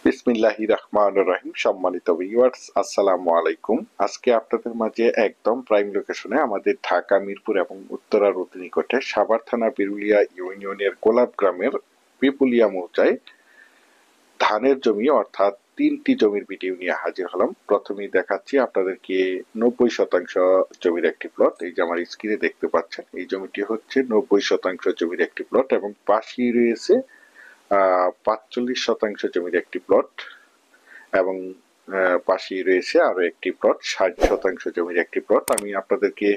বিসমিল্লাহির রহমানির রহিম। সম্মানিত ভিউয়ার্স, আসসালামু আলাইকুম। আজকে আপনাদের মাঝে একদম প্রাইম লোকেশনে আমাদের ঢাকা মিরপুর এবং উত্তরার অতি নিকটে সাভার থানা বিরুলিয়া ইউনিয়নের গোলাপ গ্রামের পিপুলিয়া মৌজায় ধানের জমি অর্থাৎ 3টি জমির ভিডিও নিয়ে হাজির হলাম। প্রথমেই দেখাচ্ছি আপনাদেরকে 90% জমির একটি প্লট। এই যে আমার স্ক্রিনে দেখতে পাচ্ছেন, এই জমিটি হচ্ছে 90% জমির একটি প্লট এবং পাশেই রয়েছে 45% জমির একটি প্লট এবং পাশেই রয়েছে আরো একটি প্লট 60% জমির একটি প্লট। আমি আপনাদেরকে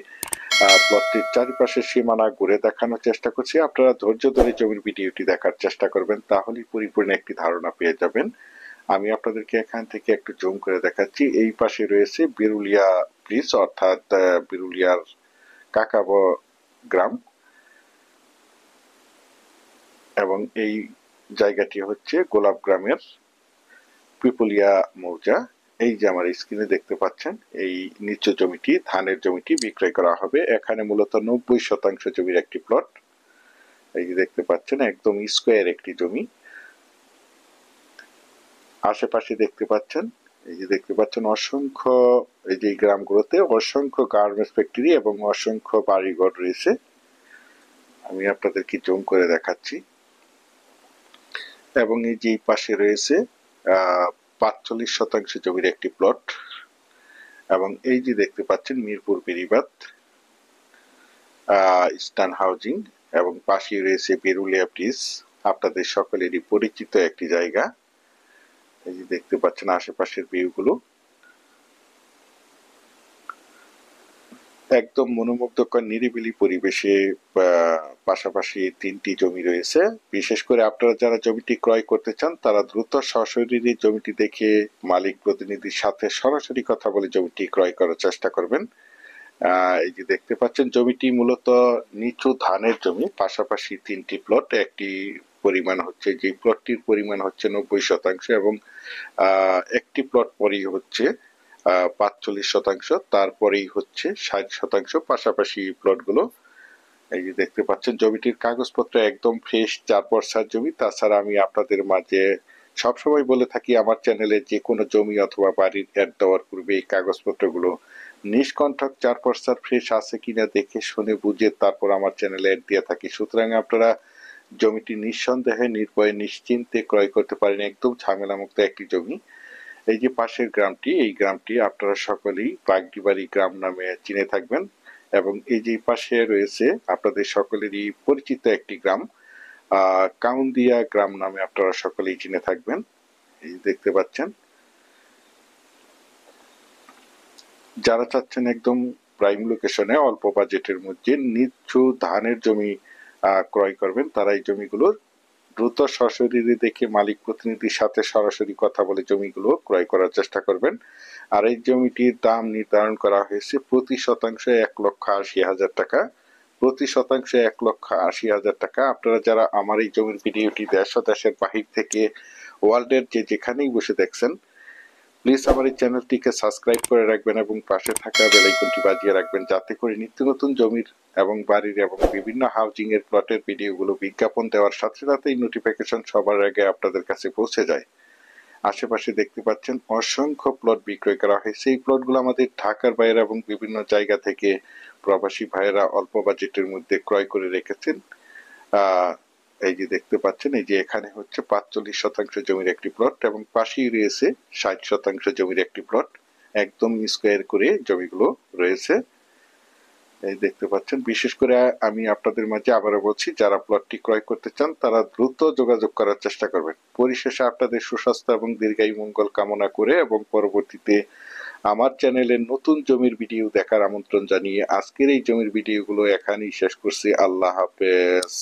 প্লটটির চারিপাশের সীমানা ঘুরে দেখানোর চেষ্টা করছি। আপনারা ধৈর্য ধরে জমির ভিডিওটি দেখার চেষ্টা করবেন, তাহলেই পরিপূর্ণ একটি ধারণা পেয়ে যাবেন। আমি আপনাদেরকে এখান থেকে একটু জুম করে দেখাচ্ছি। এই পাশে রয়েছে বিরুলিয়া ব্রিজ অর্থাৎ বিরুলিয়ার কাকাব গ্রাম এবং এই জায়গাটি হচ্ছে গোলাপ গ্রামের পিপুলিয়া মৌজা। এই যে আমার স্ক্রিনে দেখতে পাচ্ছেন, এই নিচু জমিটি ধানের জমিটি বিক্রয় করা হবে। এখানে মূলত 90% জমির একটি প্লট। এই যে দেখতে পাচ্ছেন, একদম স্কোয়ার একটি জমি। আশেপাশে দেখতে পাচ্ছেন, এই যে দেখতে পাচ্ছেন অসংখ্য, এই যে গ্রামগুলোতে অসংখ্য গার্মেন্টস ফ্যাক্টরি এবং অসংখ্য বাড়িঘর রয়েছে। আমি আপনাদেরকে জুম করে দেখাচ্ছি। এবং এই যে পাশে রয়েছে 45% জমির একটি প্লট এবং এই যে দেখতে পাচ্ছেন মিরপুর বেড়িবাঁধ ইস্টার্ন হাউজিং এবং পাশেই রয়েছে বিরুলিয়া ব্রিজ, আপনাদের সকলেরই পরিচিত একটি জায়গা। এই যে দেখতে পাচ্ছেন আশেপাশের ভিউগুলো, একদম মনোমুগ্ধকর নিরিবিলি পরিবেশে পাশাপাশি 3টি জমি রয়েছে। বিশেষ করে আপনারা যারা জমিটি ক্রয় করতে চান তারা দ্রুত সশরীরে জমিটি দেখে মালিক প্রতিনিধির সাথে সরাসরি কথা বলে জমিটি ক্রয় করার চেষ্টা করবেন। এই যে দেখতে পাচ্ছেন জমিটি মূলত নিচু ধানের জমি, পাশাপাশি 3টি প্লট। একটি পরিমাণ হচ্ছে, যে প্লটটির পরিমাণ হচ্ছে 90% এবং একটি প্লট পরেই হচ্ছে 45%, তারপরেই হচ্ছে 60% পাশাপাশি প্লটগুলো। এই যে দেখতে পাচ্ছেন জমিটির কাগজপত্র একদম ফ্রেশ, 4 পর্সার জমি। তাছাড়া আমি আপনাদের মাঝে সবসময় বলে থাকি, আমার চ্যানেলে যে কোনো জমি অথবা বাড়ির অ্যাড দেওয়ার পূর্বে এই কাগজপত্রগুলো নিষ্কণ্ঠক 4 পর্সার ফ্রেশ আছে কিনা দেখে শুনে বুঝে তারপর আমার চ্যানেলে অ্যাড দিয়ে থাকি। সুতরাং আপনারা জমিটি নিঃসন্দেহে নির্ভয়ে নিশ্চিন্তে ক্রয় করতে পারেন, একদম ঝামেলামুক্ত একটি জমি। এই যে পাশের গ্রামটি, এই গ্রামটি আপনারা সকলেই বাগডিবাড়ি গ্রাম নামে চিনে থাকবেন এবং এই যে পাশে রয়েছে আপনাদের সকলেরই পরিচিত একটি গ্রাম কাউন্দিয়া গ্রাম নামে আপনারা সকলেই চিনে থাকবেন। এই দেখতে পাচ্ছেন, যারা চাচ্ছেন একদম প্রাইম লোকেশনে অল্প বাজেটের মধ্যে নিচু ধানের জমি ক্রয় করবেন, তারা এই জমিগুলোর দ্রুত সশরীরে দেখে মালিক প্রতিনিধির সাথে সরাসরি কথা বলে জমিগুলো ক্রয় করার চেষ্টা করবেন। আর এই জমিটির দাম নির্ধারণ করা হয়েছে প্রতি শতাংশে 1,80,000 টাকা। প্রতি শতাংশে 1,80,000 টাকা। আপনারা যারা আমার এই জমির ভিডিওটি দেশ ও দেশের বাহির থেকে ওয়ার্ল্ডের যেখানেই বসে দেখছেন, প্লিজ আমার এই চ্যানেলটিকে সাবস্ক্রাইব করে রাখবেন এবং পাশে থাকা বেল আইকনটি বাজিয়ে রাখবেন, যাতে করে নিত্য নতুন জমির এবং বাড়ির এবং বিভিন্ন হাউজিং এর প্লটের ভিডিওগুলো বিজ্ঞাপন দেওয়ার সাথে সাথেই নোটিফিকেশন সবার আগে আপনাদের কাছে পৌঁছে যায়। আশেপাশে দেখতে পাচ্ছেন অসংখ্য প্লট বিক্রয় করা হয়েছে। এই প্লটগুলো আমাদের ঢাকার বাইরে এবং বিভিন্ন জায়গা থেকে প্রবাসী ভাইয়েরা অল্প বাজেটের মধ্যে ক্রয় করে রেখেছেন। এই যে দেখতে পাচ্ছেন, এই যে এখানে হচ্ছে 45% জমির একটি প্লট এবং পাশেই রয়েছে 60% জমির একটি প্লট। একদম স্কোয়ার করে জমিগুলো রয়েছে। এই দেখতে পাচ্ছেন। বিশেষ করে আমি আপনাদের মাঝে আবারও বলছি, যারা প্লটটি ক্রয় করতে চান তারা দ্রুত যোগাযোগ করার চেষ্টা করবেন। পরিশেষে আপনাদের সুস্বাস্থ্য এবং দীর্ঘায়ু মঙ্গল কামনা করে এবং পরবর্তীতে আমার চ্যানেলে নতুন জমির ভিডিও দেখার আমন্ত্রণ জানিয়ে আজকের এই জমির ভিডিওগুলো এখানেই শেষ করছি। আল্লাহ হাফেজ।